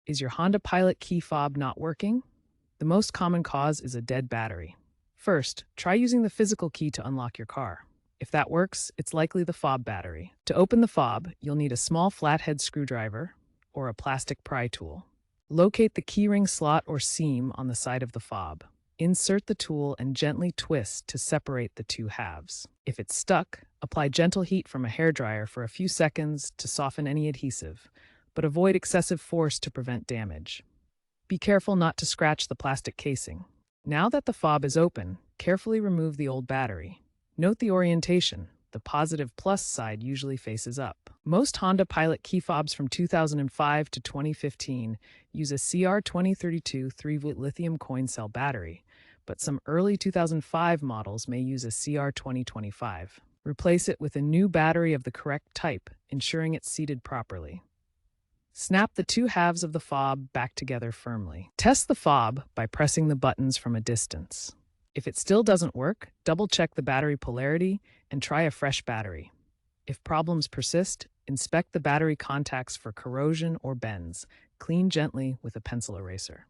Is your Honda Pilot key fob not working? The most common cause is a dead battery. First, try using the physical key to unlock your car. If that works, it's likely the fob battery. To open the fob, you'll need a small flathead screwdriver or a plastic pry tool. Locate the keyring slot or seam on the side of the fob. Insert the tool and gently twist to separate the two halves. If it's stuck, apply gentle heat from a hairdryer for a few seconds to soften any adhesive, but avoid excessive force to prevent damage. Be careful not to scratch the plastic casing. Now that the fob is open, carefully remove the old battery. Note the orientation. The positive plus side usually faces up. Most Honda Pilot key fobs from 2005 to 2015 use a CR2032 3-volt lithium coin cell battery, but some early 2005 models may use a CR2025. Replace it with a new battery of the correct type, ensuring it's seated properly. Snap the two halves of the fob back together firmly. Test the fob by pressing the buttons from a distance. If it still doesn't work, double-check the battery polarity and try a fresh battery. If problems persist, inspect the battery contacts for corrosion or bends. Clean gently with a pencil eraser.